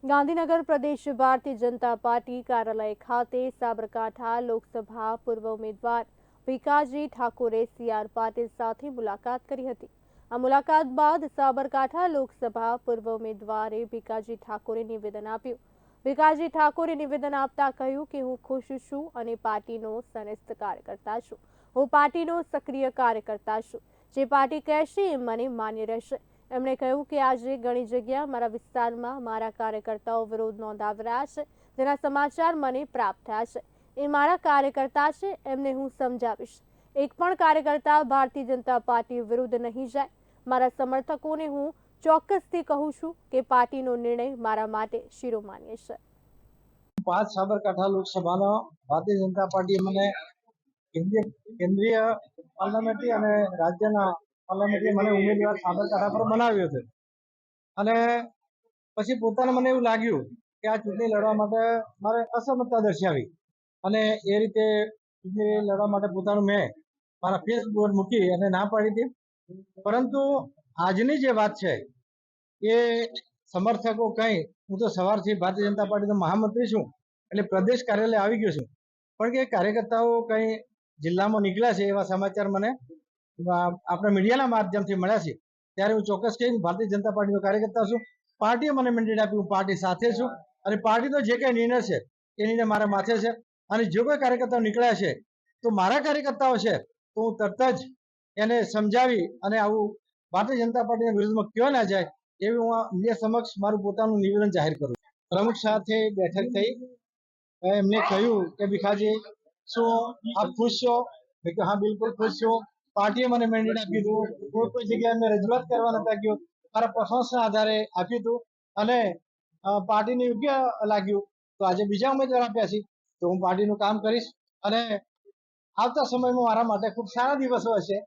ગાંધીનગર પ્રદેશ Bharatiya Janata party કાર્યાલય ખાતે સાબરકાંઠા લોકસભા પૂર્વ ઉમેદવાર ભીખાજી ઠાકોરે સી.આર. પાટીલ સાથે મુલાકાત કરી હતી। આ મુલાકાત બાદ સાબરકાંઠા લોકસભા પૂર્વ ઉમેદવારે ભીખાજી ઠાકોરે નિવેદન આપ્યું। ભીખાજી ઠાકોરે નિવેદન આપતા કહ્યું કે હું ખુશ છું અને પાર્ટીનો સનસ્થ કાર્યકર્તા છું। હું પાર્ટીનો સક્રિય કાર્યકર્તા છું। જે પાર્ટી કહેશે એ મને માન્ય રહેશે। એમણે કહ્યું કે આજે ઘણી જગ્યા મારા વિસ્તારમાં મારા કાર્યકર્તાઓ વિરોધ નોંધાવી રહ્યા છે, જેના સમાચાર મને પ્રાપ્ત થયા છે। એ મારા કાર્યકર્તા છે, એમને હું સમજાવીશ। એક પણ કાર્યકર્તા ભારતીય જનતા પાર્ટી વિરુદ્ધ નહીં જાય। મારા સમર્થકોને હું ચોક્કસથી કહું છું કે પાર્ટીનો નિર્ણય મારા માટે શિરોમાન્ય છે। 5 સાબરકાંઠા લોકસભાનો ભારતીય જનતા પાર્ટી મને કેન્દ્રીય પાર્લામેન્ટરી અને રાજ્યના પાર્લામેન્ટરી મને ઉમેદવાર સાબરકાંઠા પર બનાવ્યો છે અને પછી પોતાને મને એવું લાગ્યું કે આ ચૂંટણી લડવા માટે મારે અસમર્થતા દર્શાવી અને એ રીતે ચૂંટણી લડવા માટે પોતાનું મેં મારા ફેસબુક પર મૂકી અને ના પાડી હતી। પરંતુ આજની જે વાત છે એ સમર્થકો કંઈ, હું તો સવારથી ભારતીય જનતા પાર્ટીનો મહામંત્રી છું એટલે પ્રદેશ કાર્યાલય આવી ગયો છું, પણ કે કાર્યકર્તાઓ કંઈ જિલ્લામાં નીકળ્યા છે એવા સમાચાર મને આપણા મીડિયાના માધ્યમથી મળ્યા છે। ત્યારે હું ચોક્કસ કહીશ ભારતીય જનતા પાર્ટીનો કાર્યકર્તા છું। પાર્ટીએ મને મેન્ડેટ આપ્યું, હું પાર્ટી સાથે છું અને પાર્ટીનો જે કંઈ નિર્ણય છે એ નિર્ણય મારા માથે છે અને જે કોઈ કાર્યકર્તાઓ નીકળ્યા છે તો મારા કાર્યકર્તાઓ છે તો હું તરત જ એને સમજાવી અને આવું ભારતીય જનતા પાર્ટીના વિરુદ્ધમાં કયો ના જાય એવી હું મીડિયા સમક્ષ મારું પોતાનું નિવેદન જાહેર કરું છું। પ્રમુખ સાથે બેઠક થઈ, એમને કહ્યું કે ભીખાજી શું આપ ખુશ છો? મેં કહ્યું હા બિલકુલ ખુશ છું। પાર્ટીએ મને મેન્ડેટ આપ્યું હતું, કોઈ જગ્યાએ મેં રજૂઆત કરવા નતા ગયો, મારા પરફોર્મન્સના આધારે આપ્યું હતું અને પાર્ટીને યોગ્ય લાગ્યું તો આજે બીજા ઉમેદવાર આપ્યા છે તો હું પાર્ટીનું કામ કરીશ અને આવતા સમયમાં મારા માટે ખૂબ સારા દિવસો હશે